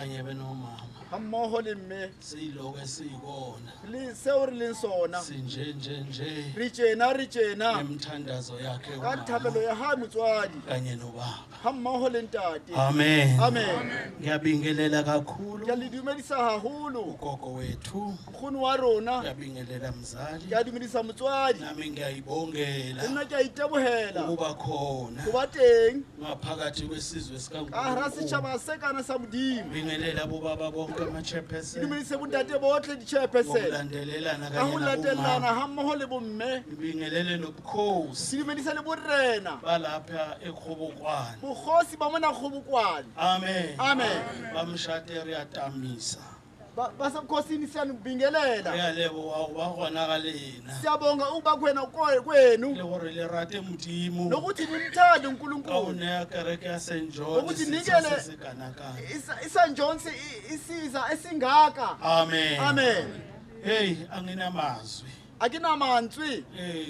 kanye benomama hammoho le mme siyiloko esiyikona le seo re leng sona sinje re tjena emthandazo yakhe ka thapelo ya ha motswadi kanye nobaba. hammoho le ntate. Amen. Amen. Ngiyabingelela kakhulu Ke a le dumedisa haholo ugogo wethu, nkgono wa rona, ngiyabingelela mzali, ke a dumedisa motswadi, nami ngiyayibongela le nna ke a itebohela ukuba khona ho ba teng ngaphakathi kwesizwe ka hara sikaNkulunkulu. setjhaba se kana sa modimo. Bingelela bobaba bonke Ke ama-chairperson dumedise bontate bohle di-chairperson ngokulandelelana ka ho kanye latellana nabomama. hammoho le bomme. Ngibingelele nobukhosi Ke dumedise le borena balapha eKhobokwane. bokgosi ba mona kgobokwane. Amen. Amen. Bamshate riyatamisa. Basebukhosini siyanibingelela, Ngiyaleboha uba gona ka lena siyabonga ukuba kwenu le gore le rate Modimo nokuthi nimthande ka uNkulunkulu, o neya kereke ya St. John ukuthi sitsha nikele se sekanakana. iSt John isiza esingaka. Amen. Amen. Hey, anginamazwi. Akinamantswi,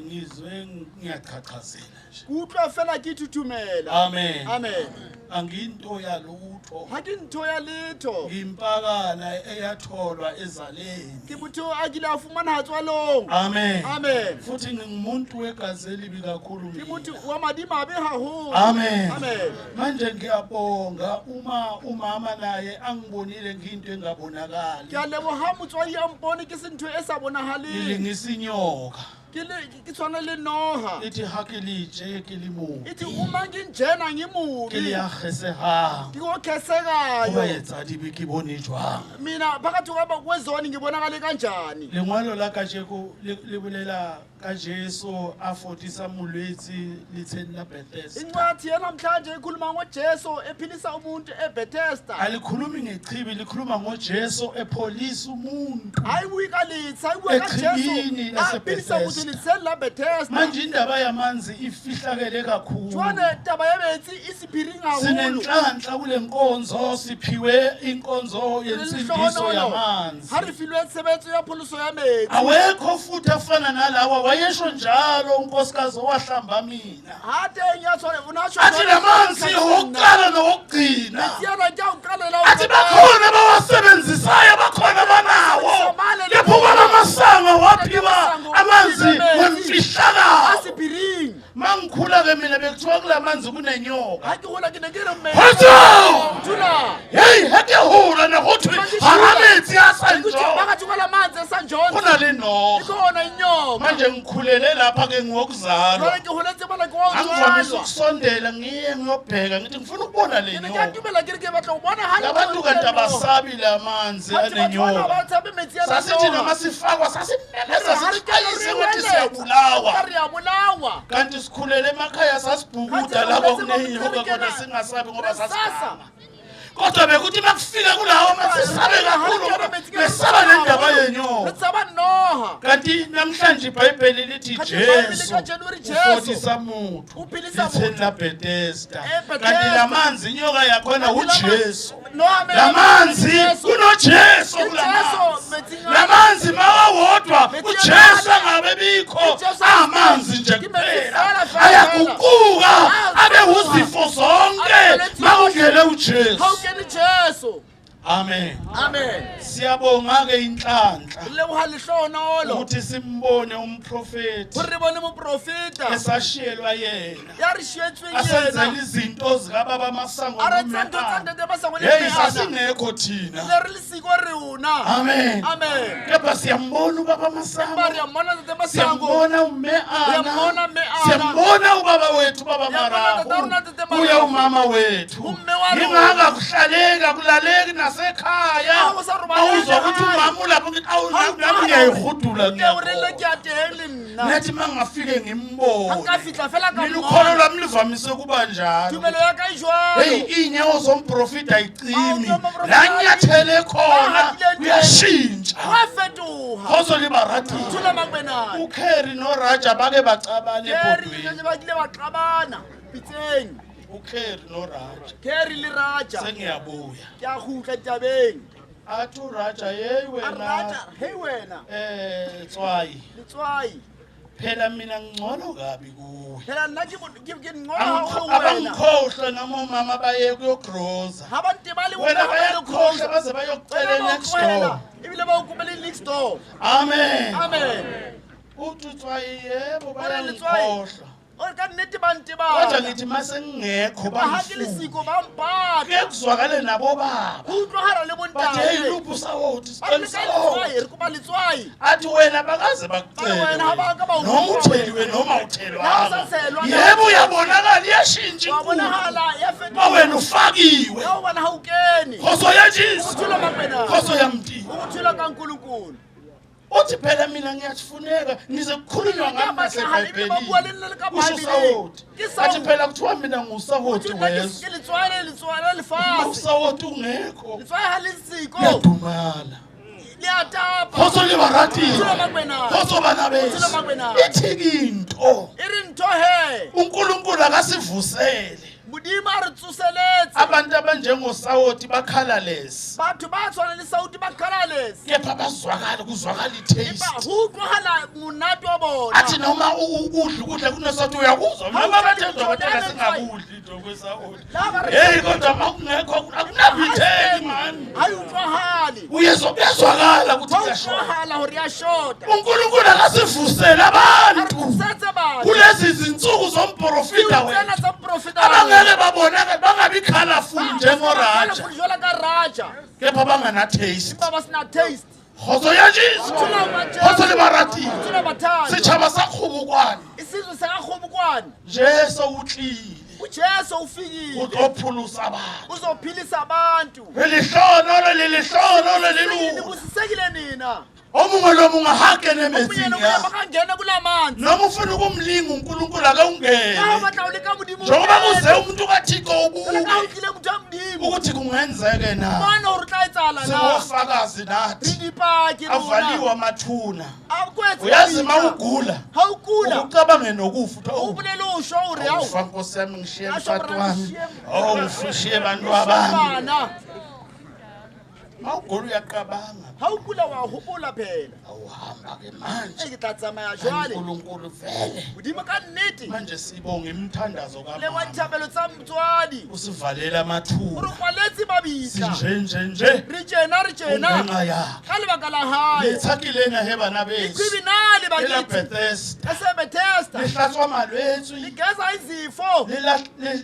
Ngizwe ngiyachachazela nje. kutlwa fela ke thuthumela. Amen. Amen. Anginto yalutho. Ha ke ntho ya letho, Ngimpakana eyatholwa ezaleni. ke motho a kile a fumana tswalong. Amen. Amen. Futhi ngingumuntu wegazi elibi kakhulu Ke mina. motho wa madimabe haholo. Amen. Amen. Manje ngiyabonga uma umama naye angibonile nginto Ke engabonakali. a leboha motswadi a mpone ke se ntho e sa bonahaleng, Ngilingisa inyoka. ke tshwana le noha. Ithi ha ke lije ke le moo. Ithi uma nginjena Ke le ngimubi ya khesehang. ke Go okhesekayo, etsa dibe ke bone jwang. mina phakathi kwezoni ngibonakale kanjani. Lengwalo la kajeko le bolela ka Jesu a fodisa molwetsi letsheng la Bethesda. Incwathi yanamhlanje ikhuluma ngoJesu ephilisa umuntu eBethesda. Alikhulumi ngechibi, likhuluma ngoJesu epholisa umuntu. Hayibuyi kalitsi, hayibuyi Echibini kaJesu aphilisa umuntu laseBethesda. litseni la Bethesda. Manje indaba yamanzi ifihlakele kakhulu. Jwane taba ya metsi isiphiring haholo. Sinenhlanhla kule nkonzo, siphiwe inkonzo yensindiso yamanzi. Ha re filwe tshebetso ya pholoso ya metsi. Awekho futhi afana nalawa, wayesho njalo unkosikazi owahlamba mina. Ha teng ya tshwane unasho. Athi lamanzi owokuqala nowokugcina. Metsi ana ke a o qalela ho Athi qala. bakhona abawasebenzisayo, bakhona banawo. Lephuka lamasanga waphiwa amanzi wemfihlakalo. Asiphiring. Mangikhula ke mina bekuthiwa kulamanzi kunenyoka. Ha ke gola ke ne ke re mme. Hatsho! Tula. Hey, ha ke hola na go thwe hara metsi a St. John Phakathi kwalamanzi eSt John go na le noga. ikhona inyoka. Manje ngikhulele lapha ke ngokuzalwa. Jwale ke holetse bana ke wa Angivamisa utswalwa. ukusondela ngiye ngiyobheka ngithi ngifuna ukubona le Ke ne ke nyoka. atumela ke re ke batla ho bona ha Labantu kanti abasabi lamanzi anenyoka. ba tshabe metsi a Sasithi noma sifakwa sasimemeza sichayise ukuthi siyabulawa. Ka re a bolawa. Kanti sikhulele emakhaya sasibhukuda lapho kunenyoka khona singasabi ngoba sasifama. Kodwa bekuthi makufika kulawo masisabe kakhulu ngoba besaba nendaba Re yenyoka. tsaba noha. Kanti namhlanje iBhayibheli lithi Kanti iBhayibheli Jesu likatshela ukuthi Jesu ufodisa umuntu uphilisa litheni umuntu. la Bethesda. eBethesda. Kanti lamanzi inyoka yakhona uJesu. Noha me. Lamanzi Jesu. kunoJesu Jesu, kulamanzi. metsi a- Lamanzi mawodwa Metsi uJesu a- angabe bikho Jesu amanzi nje Ke metsi kuphela fela. ayaguquka Ah, abe uzifo zonke Abe- makungele Ha o uJesu. kene Jesu. Amen. Amen. Siyabonga ke inhlanhla Le leboha lehlonolo ukuthi simbone umprofeti hore re bone moprofeta esashiyelwa yena ya re shietsweng asenzela yena izinto zikababa masango a re etsang ntho tsa ntate ba sa ngwe le hey meana. sasingekho thina. Le re le siko re una. Amen. Amen. Kepha siyambona ubaba Ba re masango, a mmona ntate Masango. siyambona umme Siyambona Ana, mme Ana. siyambona ubaba wethu baba Siyambona tata Marahu, rona tete kuye Marahu. umama wethu. Umme wa rona. Ngingaka kuhlaleka kulaleki nasekhaya Awu, sarubaleka awuzwa ukuthi ekhaya. umama ulapho ngithi awu Ha o nami qala ngiyayihudula hore- ke o rele ke ngiyakho. a teng le nna. Nathi mangafike Ha ngimbone nka fihla fela ka mina ukholo mmona. lwami livamise kuba njalo. Tumelo ya ka e jwalo. Hey, iy'nyawo zomprofeti ayicimi, Awu, zomprofeti la nyathele khona Ah, kule- kuyashintsha. Wa fetoha. Khoso libaratile. Thula makbenana. uKheri noRaja bake bacabana Keri le ebhodweni. ba kile ba qabana pitseng. uKheri noRaja Keri le Raja. sengiyabuya. Ke a kgutla tabeng. Athi uRaja hey A wena Raja, hey wena. tswayi Letswai. phela mina ngcono kabi kuwe phela nna ke ngcono ha o le wena abangikhohlwe namomama baye kuyogroza abantu ba le wena bayakhohlwa baze bayokucela next door ibile ba o kumele next door amen amen uTutswayi yebo Bona letswai. bayangikhohlwa o ka nnete ba ntebala kodwa ngithi mase ngekho ba ha ke le bangifuna siko ba mpata ke kuzwakale nabo baba ho utlwahara le bathi hey bontate luphu sawoti ba le sicela ka letswai sawoti re kopa letswai athi wena bakaze Wena bakucele abaka ba noma utheliwe. utheliwe noma uthelwanga Nawusaselwa, yebo uyabonakala iyashintsha wa inkulu bonahala ya ma wena fetoha ufakiwe ya bona ha o kene khoso ya Jesu uthula makwena khoso ya mtini ukuthula kaNkulunkulu uthi phela mina ngiyakufuneka ngize kukhulunywa ngami nasebhayibhelini usho sawoti athi phela kuthiwa mina ngusawoti wezwe ke letswai lefase usawoti ungekho letswai ha le siko kuyadumala le atapa khoso le baratile uthula makwena khoso bana Uthula makwena. besi ithi into e re ntho he uNkulunkulu akasivusele modimo a re tsoseletse abantu abanjengosawoti bakhala lesi batho ba tshwana le sauti ba khalalesi kepha bazwakala kuzwakala ba itaste ho utlwahala monate wa bona athi noma ukudla ukudla kunesathi uyakuzwa noma bathethe kodwa singakudli into kwesawoti hey kodwa makungekho akunabitheki man hayi utlwahale uyezwakala ukuthi ha kuyashona utlwahala hore ya shota uNkulunkulu akasivusele a re abantu tsosetse batho kulezi zinsuku zomprofita tsena wethu tsa profeta abangeke babonake bangabi colorful njengoraja jwala ka raja kepha bangana taste ba ba sina taste khoso ya Jesu Uthula maJesu. khoso le baratile uthula bathanda setšhaba sa kgobokwane isizwe sakagobukwane Jesu utlile ujesu go ufikile tlo pholosa abantu uzophilisa abantu lelihlono lelilukhulu libusisekile nina omunye lo mungwe ha kene omunye emetsing nomunye ya bakangena kula manzi noma ufuna ukumlinga uNkulunkulu akawungene ka batla o leka modimo njengoba kuze umuntu kaThixo ka ubuke o tlile motho wa modimo ukuthi kungenzeke na bona hore tla etsala na singofakazi re nathi dipaki avaliwa amathuna akwetse uyazi mawugula ha o kula ucabange nokufa o bolele o sho hore ha ufa nkosi yami ngishiye Asho mfati bra, wami ngishiye ngifishiye abantu abami bana mawugula uyaqabanga ha o kula wa hopola phela awuhamba ke manje e ke tla tsamaya jwale uNkulunkulu vele modimo ka nnete manje sibonga imithandazo le kaMama wa dithapelo tsa motswadi usivalela o re amathuna kwaletse mabitla sinjenjenje re tjena ungenxa yakhe ka lebaka la hae lethakileng he bana beso iqibinali ela bakithi Bethesda esebethesta lihlatswa malwetsi ligeza izifo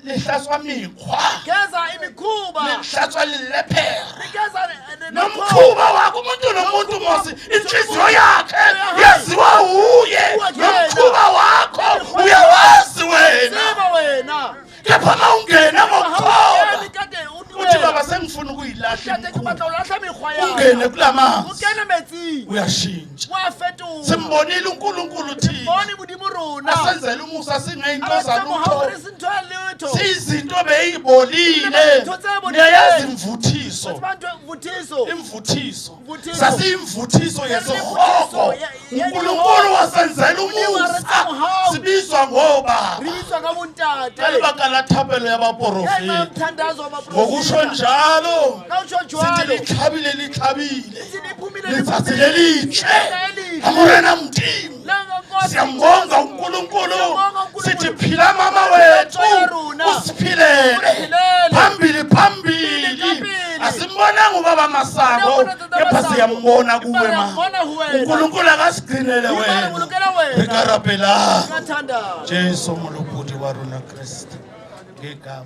lihlatswa mikhwa geza imikhuba lihlatswa lilephere ligeza nomkhuba wakho umuntu nomuntu mosi inhliziyo yakhe yaziwa uye nomkhuba wakho uyawazi wena siba wena kepha mawungena ngokukholwa kade uthi baba sengifuna ukuyilahla kade imikhuba kubatla ulahla mekgwa yawo ungene kulamanzi ungene metsing uyashintsha wa fetoha simbonile uNkulunkulu thina bone modimo rona asenzele umusa singeyinto abatsamo ha zalutho hore sintho ya letho sizinto beyibolile niyayazi imvuthiso imvuthiso sasiyimvuthiso yesihoko uNkulunkulu wasenzela umusa sibizwa ngoba re bitswa ka bontate lebaka la thapelo ya baprofeti mthandazo wa ngokusho maprofeta njalo ka utsho sithi jwalo lihlabile siliphumile litsatsi lelihle amorena mdimo siyambonga uNkulunkulu sithi phila mama wethu usiphilele phambili asimbonanga ubaba Masango kepha siyambona kuwe ma uNkulunkulu akasigcinele wena ekarapela ngathanda Jesu muluphuti wa rona Kristu ngegama